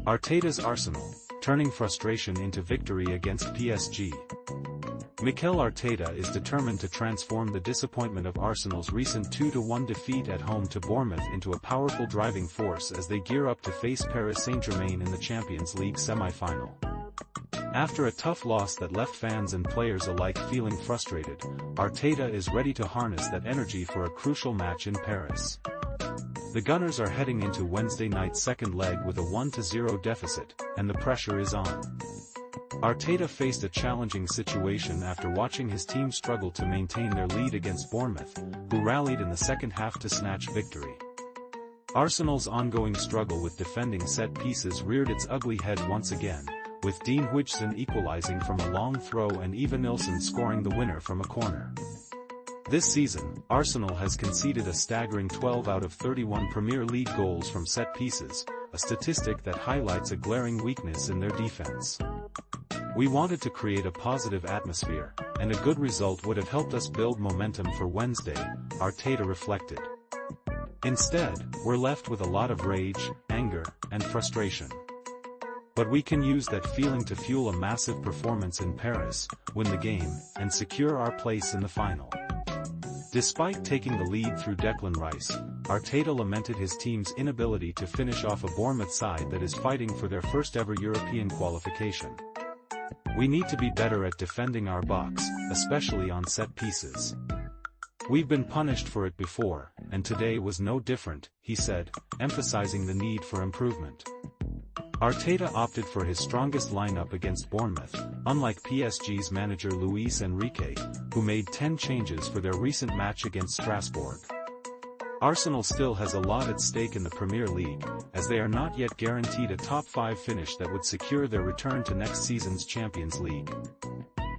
Arteta's Arsenal, turning frustration into victory against PSG. Mikel Arteta is determined to transform the disappointment of Arsenal's recent 2-1 defeat at home to Bournemouth into a powerful driving force as they gear up to face Paris Saint-Germain in the Champions League semi-final. After a tough loss that left fans and players alike feeling frustrated, Arteta is ready to harness that energy for a crucial match in Paris. The Gunners are heading into Wednesday night's second leg with a 1-0 deficit, and the pressure is on. Arteta faced a challenging situation after watching his team struggle to maintain their lead against Bournemouth, who rallied in the second half to snatch victory. Arsenal's ongoing struggle with defending set pieces reared its ugly head once again, with Dean Huijsen equalizing from a long throw and Evanilson scoring the winner from a corner. This season, Arsenal has conceded a staggering 12 out of 31 Premier League goals from set pieces, a statistic that highlights a glaring weakness in their defense. We wanted to create a positive atmosphere, and a good result would have helped us build momentum for Wednesday, Arteta reflected. Instead, we're left with a lot of rage, anger, and frustration. But we can use that feeling to fuel a massive performance in Paris, win the game, and secure our place in the final. Despite taking the lead through Declan Rice, Arteta lamented his team's inability to finish off a Bournemouth side that is fighting for their first-ever European qualification. We need to be better at defending our box, especially on set pieces. We've been punished for it before, and today was no different, he said, emphasizing the need for improvement. Arteta opted for his strongest lineup against Bournemouth, unlike PSG's manager Luis Enrique, who made 10 changes for their recent match against Strasbourg. Arsenal still has a lot at stake in the Premier League, as they are not yet guaranteed a top 5 finish that would secure their return to next season's Champions League.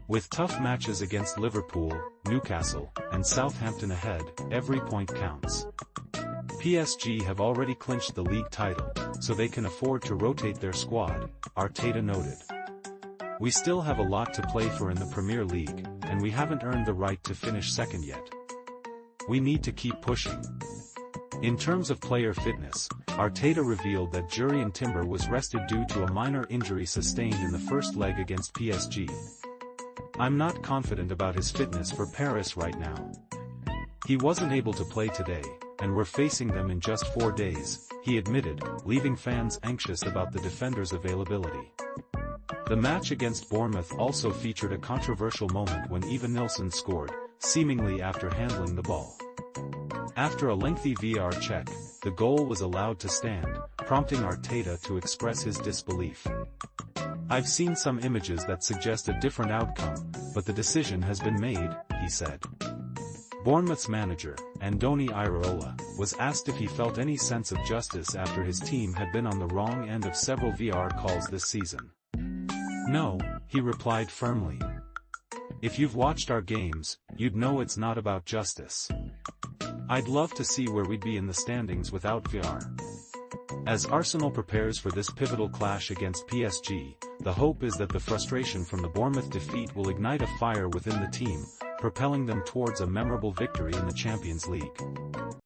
With tough matches against Liverpool, Newcastle, and Southampton ahead, every point counts. PSG have already clinched the league title, so they can afford to rotate their squad, Arteta noted. We still have a lot to play for in the Premier League, and we haven't earned the right to finish second yet. We need to keep pushing. In terms of player fitness, Arteta revealed that Jurrien Timber was rested due to a minor injury sustained in the first leg against PSG. I'm not confident about his fitness for Paris right now. He wasn't able to play today, and we're facing them in just 4 days, he admitted, leaving fans anxious about the defender's availability. The match against Bournemouth also featured a controversial moment when Evanilson scored, seemingly after handling the ball. After a lengthy VR check, the goal was allowed to stand, prompting Arteta to express his disbelief. I've seen some images that suggest a different outcome, but the decision has been made, he said. Bournemouth's manager, Andoni Iraola, was asked if he felt any sense of justice after his team had been on the wrong end of several VR calls this season. No, he replied firmly. If you've watched our games, you'd know it's not about justice. I'd love to see where we'd be in the standings without VR. As Arsenal prepares for this pivotal clash against PSG, the hope is that the frustration from the Bournemouth defeat will ignite a fire within the team, propelling them towards a memorable victory in the Champions League.